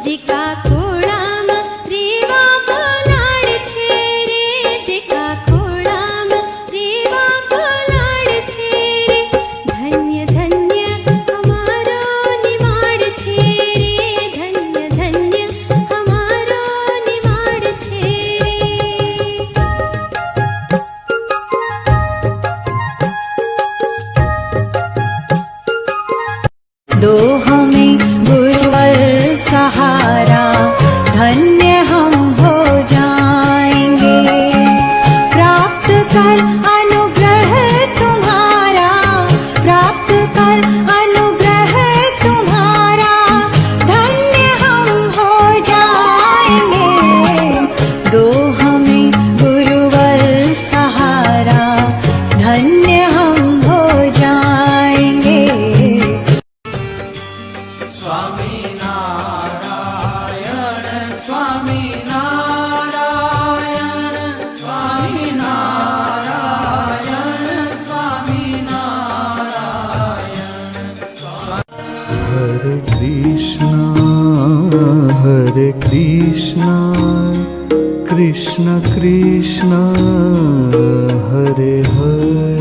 जिका खोडामा रेवा पलाड छे रे, जिका खोडामा रेवा पलाड छे रे। धन्य धन्य हमारो निमाड छे रे, धन्य धन्य हमारो निमाड छे रे। दो हमें गुरुवर सहारा, धन्य हम हो जाएंगे। प्राप्त कर अनुग्रह तुम्हारा, प्राप्त कर अनुग्रह तुम्हारा, धन्य हम हो जाएंगे। दो हमें गुरुवर सहारा, धन्य हम हो जाएंगे। स्वामी नारायण, स्वामी नारायण, स्वामी नारायण, स्वामी नारायण। हरे कृष्णा कृष्ण कृष्ण हरे हरे।